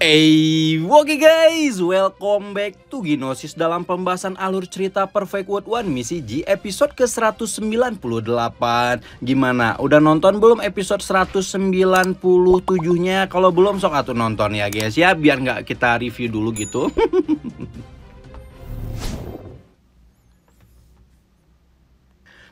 Oke guys, welcome back to Ginosis dalam pembahasan alur cerita Perfect World One Misi G episode ke-198. Gimana? Udah nonton belum episode 197-nya? Kalau belum sok atuh nonton ya guys ya, biar nggak kita review dulu gitu.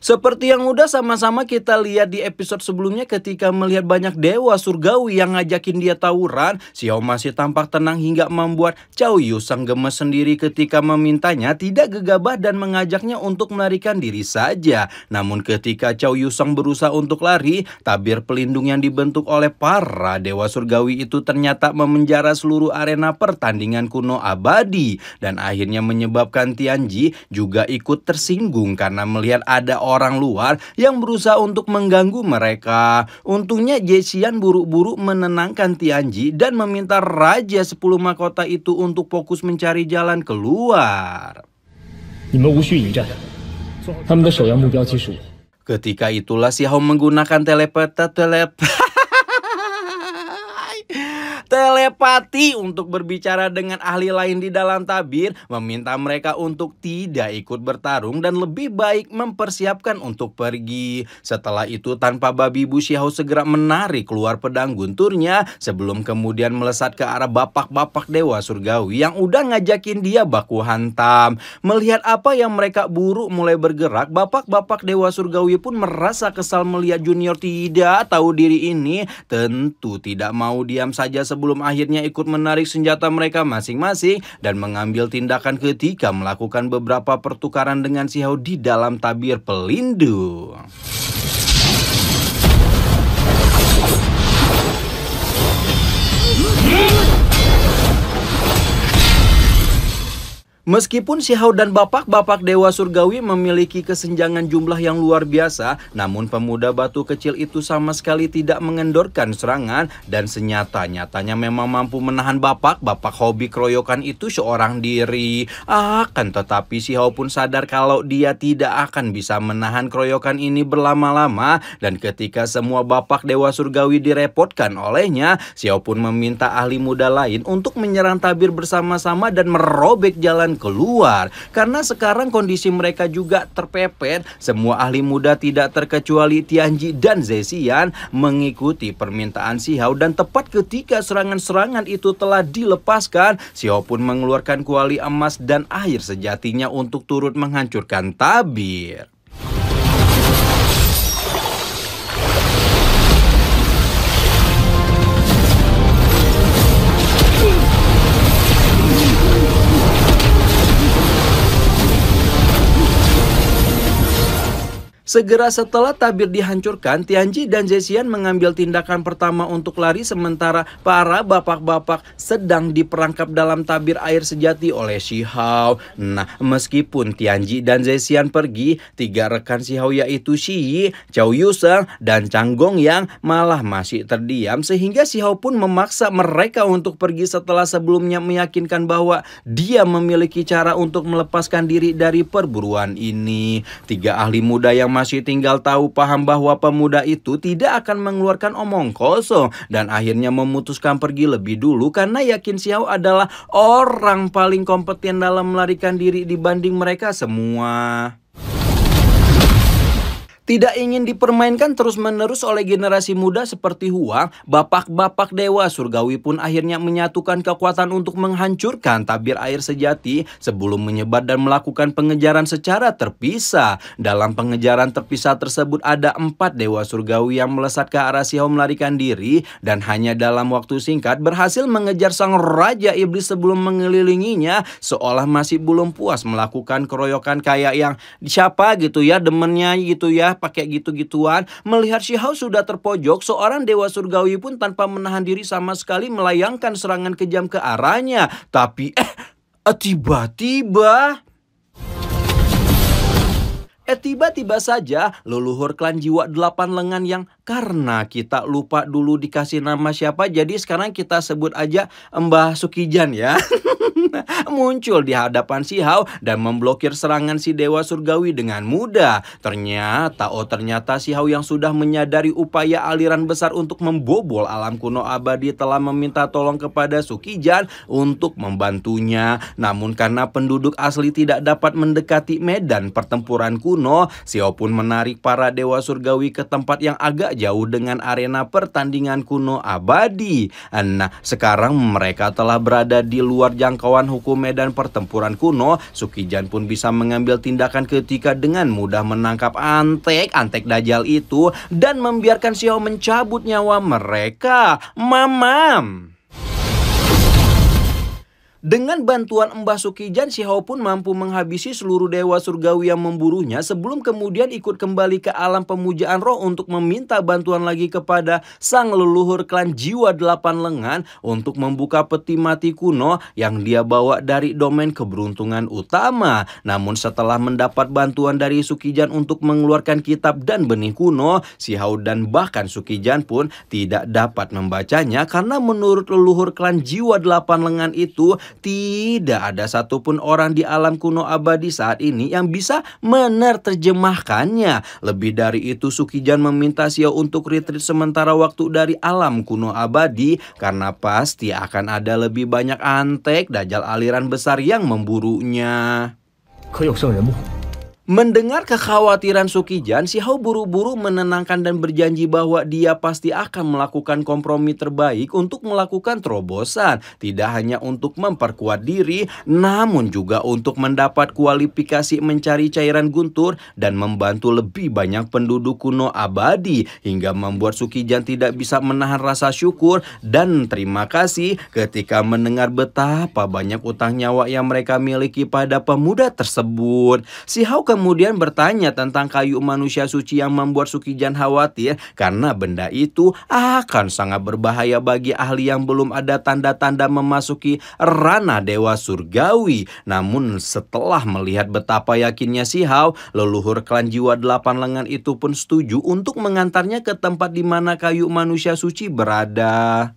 Seperti yang udah sama-sama kita lihat di episode sebelumnya, ketika melihat banyak dewa surgawi yang ngajakin dia tawuran, Xiao masih tampak tenang hingga membuat Cao Yusang gemes sendiri ketika memintanya tidak gegabah dan mengajaknya untuk melarikan diri saja. Namun ketika Cao Yusang berusaha untuk lari, tabir pelindung yang dibentuk oleh para dewa surgawi itu ternyata memenjara seluruh arena pertandingan kuno abadi. Dan akhirnya menyebabkan Tianji juga ikut tersinggung karena melihat ada orang luar yang berusaha untuk mengganggu mereka. Untungnya Zesian buru-buru menenangkan Tianji dan meminta Raja 10 Mahkota itu untuk fokus mencari jalan keluar. Ketika itulah Xiao menggunakan telepati untuk berbicara dengan ahli lain di dalam tabir, meminta mereka untuk tidak ikut bertarung dan lebih baik mempersiapkan untuk pergi. Setelah itu tanpa babi bu, Xiao segera menarik keluar pedang gunturnya sebelum kemudian melesat ke arah bapak-bapak dewa surgawi yang udah ngajakin dia baku hantam. Melihat apa yang mereka buru mulai bergerak, bapak-bapak dewa surgawi pun merasa kesal melihat junior tidak tahu diri ini tentu tidak mau diam saja sebelum akhirnya ikut menarik senjata mereka masing-masing dan mengambil tindakan ketika melakukan beberapa pertukaran dengan Xiao di dalam tabir pelindung. Meskipun Xiao dan bapak-bapak dewa surgawi memiliki kesenjangan jumlah yang luar biasa, namun pemuda batu kecil itu sama sekali tidak mengendorkan serangan dan senyata-nyatanya memang mampu menahan bapak-bapak hobi keroyokan itu seorang diri. Akan tetapi Xiao pun sadar kalau dia tidak akan bisa menahan keroyokan ini berlama-lama, dan ketika semua bapak dewa surgawi direpotkan olehnya, Xiao pun meminta ahli muda lain untuk menyerang tabir bersama-sama dan merobek jalan keluar. Karena sekarang kondisi mereka juga terpepet, semua ahli muda tidak terkecuali Tianji dan Zesian mengikuti permintaan Xiao, dan tepat ketika serangan-serangan itu telah dilepaskan, Xiao pun mengeluarkan kuali emas dan air sejatinya untuk turut menghancurkan tabir. Segera setelah tabir dihancurkan, Tianji dan Zesian mengambil tindakan pertama untuk lari sementara para bapak-bapak sedang diperangkap dalam tabir air sejati oleh Xiao. Nah, meskipun Tianji dan Zesian pergi, tiga rekan Xiao yaitu Shi Yi, Cao Yusang, dan Chang Gong yang malah masih terdiam sehingga Xiao pun memaksa mereka untuk pergi setelah sebelumnya meyakinkan bahwa dia memiliki cara untuk melepaskan diri dari perburuan ini. Tiga ahli muda yang masih tinggal tahu paham bahwa pemuda itu tidak akan mengeluarkan omong kosong dan akhirnya memutuskan pergi lebih dulu karena yakin Xiao adalah orang paling kompeten dalam melarikan diri dibanding mereka semua. Tidak ingin dipermainkan terus-menerus oleh generasi muda seperti Huang, bapak-bapak dewa surgawi pun akhirnya menyatukan kekuatan untuk menghancurkan tabir air sejati sebelum menyebar dan melakukan pengejaran secara terpisah. Dalam pengejaran terpisah tersebut ada 4 dewa surgawi yang melesat ke arah Xiao melarikan diri dan hanya dalam waktu singkat berhasil mengejar sang raja iblis sebelum mengelilinginya seolah masih belum puas melakukan keroyokan kayak yang siapa gitu ya demennya gitu ya pakai gitu-gituan. Melihat Xiao sudah terpojok, seorang dewa surgawi pun tanpa menahan diri sama sekali melayangkan serangan kejam ke arahnya. Tapi tiba-tiba saja leluhur klan jiwa 8 lengan yang Karena kita lupa dulu dikasih nama siapa, jadi sekarang kita sebut aja Mbah Sukijan ya. Muncul di hadapan si Hao dan memblokir serangan si Dewa Surgawi dengan mudah. Ternyata si Hao yang sudah menyadari upaya aliran besar untuk membobol alam kuno abadi telah meminta tolong kepada Sukijan untuk membantunya. Namun karena penduduk asli tidak dapat mendekati medan pertempuran kuno, si Hao pun menarik para Dewa Surgawi ke tempat yang agak jauh dengan arena pertandingan kuno abadi. Nah, sekarang mereka telah berada di luar jangkauan hukum medan pertempuran kuno. Sukijan pun bisa mengambil tindakan ketika dengan mudah menangkap antek Dajjal itu dan membiarkan si Hao mencabut nyawa mereka. Mamam. Dengan bantuan Mbah Sukijan, si Hao pun mampu menghabisi seluruh dewa surgawi yang memburunya sebelum kemudian ikut kembali ke alam pemujaan roh untuk meminta bantuan lagi kepada sang leluhur klan jiwa 8 lengan untuk membuka peti mati kuno yang dia bawa dari domain keberuntungan utama. Namun setelah mendapat bantuan dari Sukijan untuk mengeluarkan kitab dan benih kuno, si Hao dan bahkan Sukijan pun tidak dapat membacanya karena menurut leluhur klan jiwa 8 lengan itu tidak ada satupun orang di alam kuno abadi saat ini yang bisa menerjemahkannya. Lebih dari itu, Sukijan meminta si Hao untuk retreat sementara waktu dari alam kuno abadi karena pasti akan ada lebih banyak antek Dajjal aliran besar yang memburunya. Mendengar kekhawatiran Sukijan, si Hao buru-buru menenangkan dan berjanji bahwa dia pasti akan melakukan kompromi terbaik untuk melakukan terobosan. Tidak hanya untuk memperkuat diri, namun juga untuk mendapat kualifikasi mencari cairan guntur dan membantu lebih banyak penduduk kuno abadi. Hingga membuat Sukijan tidak bisa menahan rasa syukur dan terima kasih ketika mendengar betapa banyak utang nyawa yang mereka miliki pada pemuda tersebut. Si Hao kemudian bertanya tentang kayu manusia suci yang membuat Sukijan khawatir karena benda itu akan sangat berbahaya bagi ahli yang belum ada tanda-tanda memasuki ranah dewa surgawi. Namun setelah melihat betapa yakinnya si Hao, leluhur klan jiwa 8 lengan itu pun setuju untuk mengantarnya ke tempat di mana kayu manusia suci berada.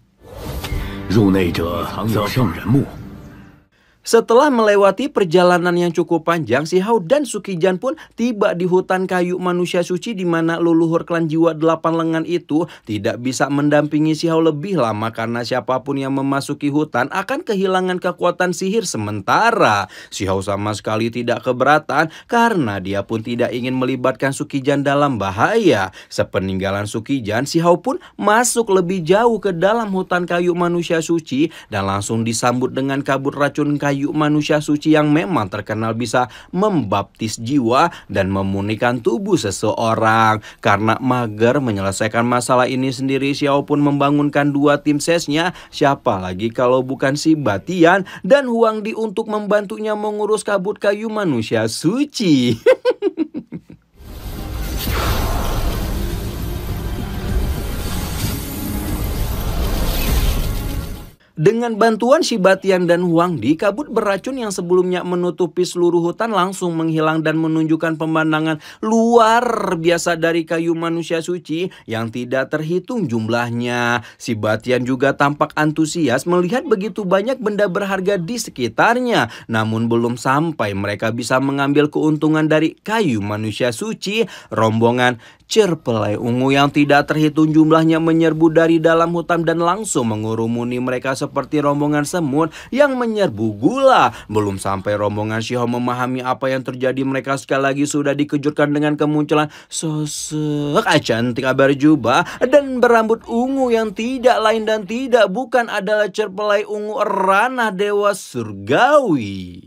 Setelah melewati perjalanan yang cukup panjang, si Hao dan Sukijan pun tiba di hutan kayu manusia suci di mana leluhur klan jiwa 8 lengan itu tidak bisa mendampingi si Hao lebih lama karena siapapun yang memasuki hutan akan kehilangan kekuatan sihir sementara. Si Hao sama sekali tidak keberatan karena dia pun tidak ingin melibatkan Sukijan dalam bahaya. Sepeninggalan Sukijan, si Hao pun masuk lebih jauh ke dalam hutan kayu manusia suci dan langsung disambut dengan kabut racun kayu manusia suci yang memang terkenal bisa membaptis jiwa dan memurnikan tubuh seseorang. Karena mager menyelesaikan masalah ini sendiri, si Hao pun membangunkan 2 tim sesnya. Siapa lagi kalau bukan si Batian dan Huangdi untuk membantunya mengurus kabut kayu manusia suci. Dengan bantuan si Batian dan Huangdi, kabut beracun yang sebelumnya menutupi seluruh hutan langsung menghilang dan menunjukkan pemandangan luar biasa dari kayu manusia suci yang tidak terhitung jumlahnya. Si Batian juga tampak antusias melihat begitu banyak benda berharga di sekitarnya. Namun belum sampai mereka bisa mengambil keuntungan dari kayu manusia suci, rombongan Cerpelai ungu yang tidak terhitung jumlahnya menyerbu dari dalam hutan dan langsung mengurumuni mereka seperti rombongan semut yang menyerbu gula. Belum sampai rombongan si Hao memahami apa yang terjadi, mereka sekali lagi sudah dikejutkan dengan kemunculan sosok cantik berjubah dan berambut ungu yang tidak lain dan tidak bukan adalah Cerpelai ungu ranah dewa surgawi.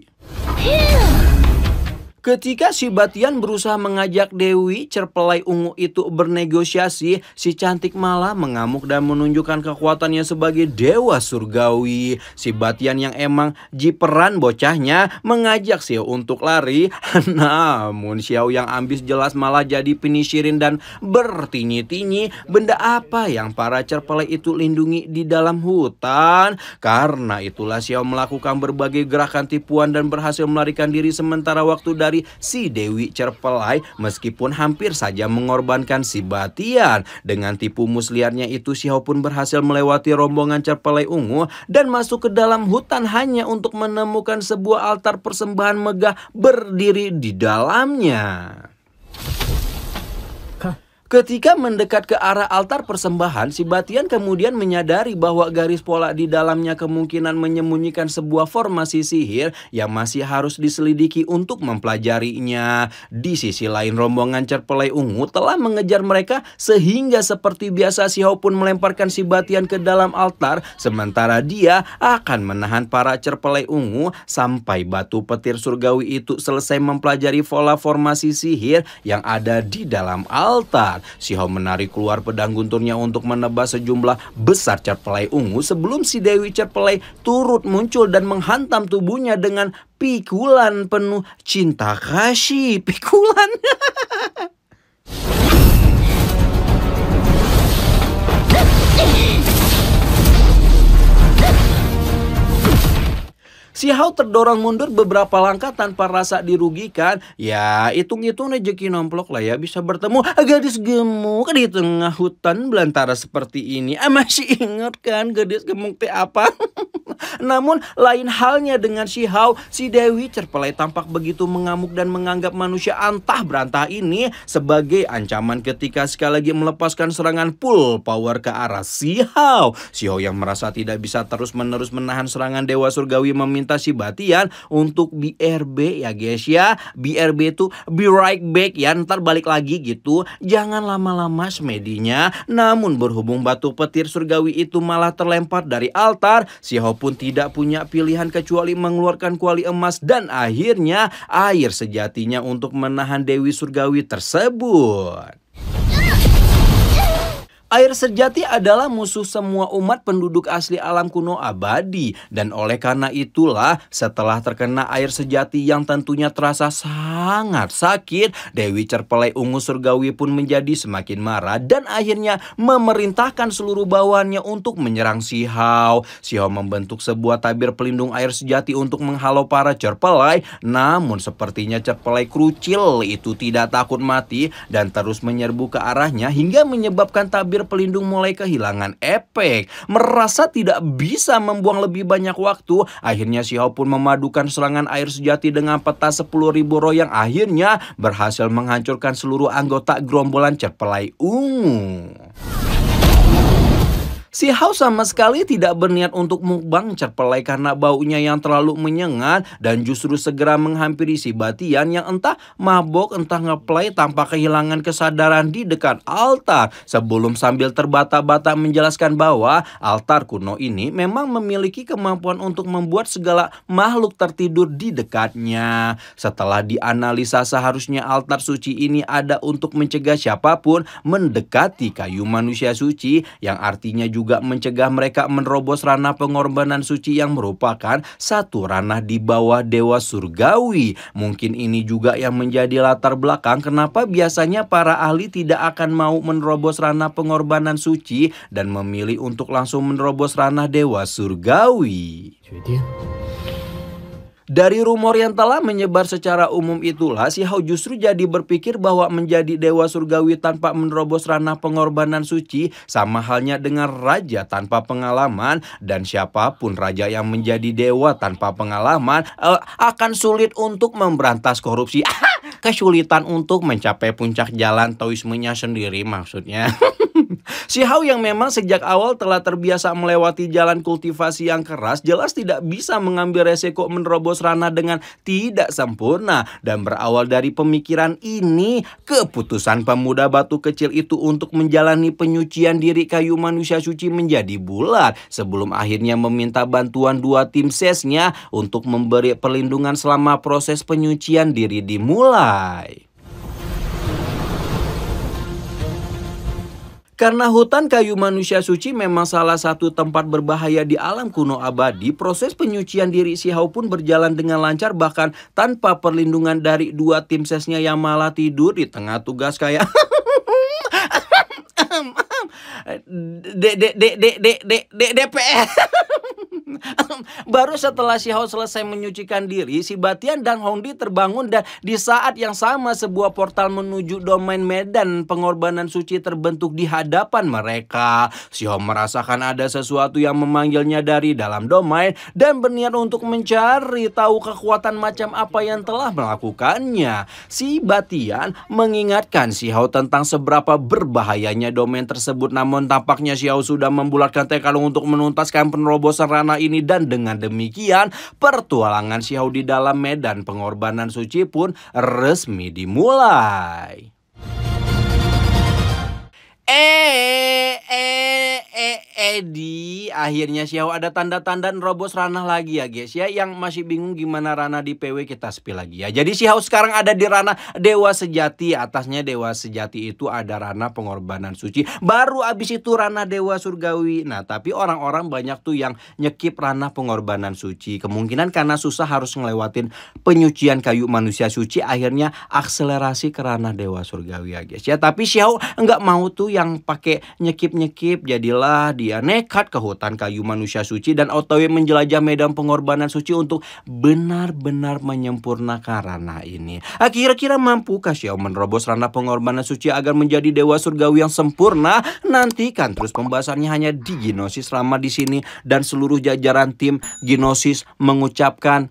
Ketika si Batian berusaha mengajak Dewi Cerpelai ungu itu bernegosiasi, si cantik malah mengamuk dan menunjukkan kekuatannya sebagai dewa surgawi. Si Batian yang emang jiperan bocahnya mengajak si Hao untuk lari. Namun si Hao yang ambis jelas malah jadi penyisirin dan bertinyi-tinyi benda apa yang para Cerpelai itu lindungi di dalam hutan. Karena itulah si Hao melakukan berbagai gerakan tipuan dan berhasil melarikan diri sementara waktu dari dari si Dewi Cerpelai meskipun hampir saja mengorbankan si Batian. Dengan tipu muslihatnya itu, Xiao pun berhasil melewati rombongan Cerpelai ungu dan masuk ke dalam hutan hanya untuk menemukan sebuah altar persembahan megah berdiri di dalamnya. Ketika mendekat ke arah altar persembahan, si Batian kemudian menyadari bahwa garis pola di dalamnya kemungkinan menyembunyikan sebuah formasi sihir yang masih harus diselidiki untuk mempelajarinya. Di sisi lain, rombongan Cerpelai ungu telah mengejar mereka sehingga seperti biasa Xiao pun melemparkan si Batian ke dalam altar, sementara dia akan menahan para Cerpelai ungu sampai batu petir surgawi itu selesai mempelajari pola formasi sihir yang ada di dalam altar. Xiao menarik keluar pedang gunturnya untuk menebas sejumlah besar Cerpelai ungu sebelum si Dewi Cerpelai turut muncul dan menghantam tubuhnya dengan pikulan penuh cinta kasih. Pikulan. Xiao terdorong mundur beberapa langkah tanpa rasa dirugikan. Ya, hitung-hitung rezeki nomplok lah ya, bisa bertemu gadis gemuk di tengah hutan belantara seperti ini. Masih ingat kan gadis gemuk teh apa? Namun lain halnya dengan Xiao, si Dewi Cerpelai tampak begitu mengamuk dan menganggap manusia antah berantah ini sebagai ancaman ketika sekali lagi melepaskan serangan full power ke arah Xiao. Xiao yang merasa tidak bisa terus-menerus menahan serangan Dewa Surgawi meminta si Batian untuk BRB ya guys ya. BRB itu be right back ya, ntar balik lagi gitu. Jangan lama-lama semedinya. Namun berhubung batu petir surgawi itu malah terlempar dari altar, Xiao pun tidak punya pilihan kecuali mengeluarkan kuali emas dan akhirnya air sejatinya untuk menahan Dewi Surgawi tersebut. Air sejati adalah musuh semua umat penduduk asli alam kuno abadi. Dan oleh karena itulah setelah terkena air sejati yang tentunya terasa sangat sakit, Dewi Cerpelai ungu surgawi pun menjadi semakin marah dan akhirnya memerintahkan seluruh bawahannya untuk menyerang Xiao. Xiao membentuk sebuah tabir pelindung air sejati untuk menghalau para Cerpelai. Namun sepertinya Cerpelai kerucil itu tidak takut mati dan terus menyerbu ke arahnya hingga menyebabkan tabir pelindung mulai kehilangan efek. Merasa tidak bisa membuang lebih banyak waktu, akhirnya Xiao pun memadukan serangan air sejati dengan peta 10.000 roh yang akhirnya berhasil menghancurkan seluruh anggota gerombolan Cerpelai ungu. Xiao sama sekali tidak berniat untuk mukbang Cerpelai karena baunya yang terlalu menyengat dan justru segera menghampiri si Batian yang entah mabok entah ngeplay tanpa kehilangan kesadaran di dekat altar sebelum sambil terbata-bata menjelaskan bahwa altar kuno ini memang memiliki kemampuan untuk membuat segala makhluk tertidur di dekatnya. Setelah dianalisa seharusnya altar suci ini ada untuk mencegah siapapun mendekati kayu manusia suci yang artinya juga mencegah mereka menerobos ranah pengorbanan suci yang merupakan satu ranah di bawah Dewa Surgawi. Mungkin ini juga yang menjadi latar belakang kenapa biasanya para ahli tidak akan mau menerobos ranah pengorbanan suci dan memilih untuk langsung menerobos ranah Dewa Surgawi. Dari rumor yang telah menyebar secara umum itulah, Xiao justru jadi berpikir bahwa menjadi Dewa Surgawi tanpa menerobos ranah pengorbanan suci sama halnya dengan raja tanpa pengalaman, dan siapapun raja yang menjadi dewa tanpa pengalaman akan sulit untuk memberantas korupsi. Kesulitan untuk mencapai puncak jalan taoismenya sendiri maksudnya. Xiao yang memang sejak awal telah terbiasa melewati jalan kultivasi yang keras jelas tidak bisa mengambil resiko menerobos ranah dengan tidak sempurna. Dan berawal dari pemikiran ini, keputusan pemuda batu kecil itu untuk menjalani penyucian diri kayu manusia suci menjadi bulat sebelum akhirnya meminta bantuan dua tim sesnya untuk memberi perlindungan selama proses penyucian diri dimulai. Karena hutan kayu manusia suci memang salah satu tempat berbahaya di alam kuno abadi, proses penyucian diri Xiao pun berjalan dengan lancar bahkan tanpa perlindungan dari dua tim sesnya yang malah tidur di tengah tugas kayak DPR. Baru setelah Xiao selesai menyucikan diri, si Batian dan Hongdi terbangun dan di saat yang sama sebuah portal menuju domain medan pengorbanan suci terbentuk di hadapan mereka. Xiao merasakan ada sesuatu yang memanggilnya dari dalam domain dan berniat untuk mencari tahu kekuatan macam apa yang telah melakukannya. Si Batian mengingatkan Xiao tentang seberapa berbahayanya domain tersebut, namun tampaknya Xiao sudah membulatkan tekad untuk menuntaskan penerobosan ranah ini dan dengan demikian pertualangan Xiao di dalam medan pengorbanan suci pun resmi dimulai. Akhirnya Xiao ada tanda-tanda nerobos ranah lagi ya guys ya. Yang masih bingung gimana ranah di PW kita spill lagi ya. Jadi Xiao sekarang ada di ranah Dewa Sejati. Atasnya Dewa Sejati itu ada ranah pengorbanan suci. Baru abis itu ranah Dewa Surgawi. Nah tapi orang-orang banyak tuh yang nyekip ranah pengorbanan suci. Kemungkinan karena susah harus ngelewatin penyucian kayu manusia suci. Akhirnya akselerasi ke ranah Dewa Surgawi ya guys ya. Tapi Xiao nggak mau tuh yang pakai nyekip-nyekip. Jadilah dia nekat ke hutan kayu manusia suci dan OTW menjelajah medan pengorbanan suci untuk benar-benar menyempurnakan ranah ini. Kira-kira mampukah Xiao menerobos ranah pengorbanan suci agar menjadi Dewa Surgawi yang sempurna? Nantikan terus pembahasannya hanya di Ginosis. Rama di sini dan seluruh jajaran tim Ginosis mengucapkan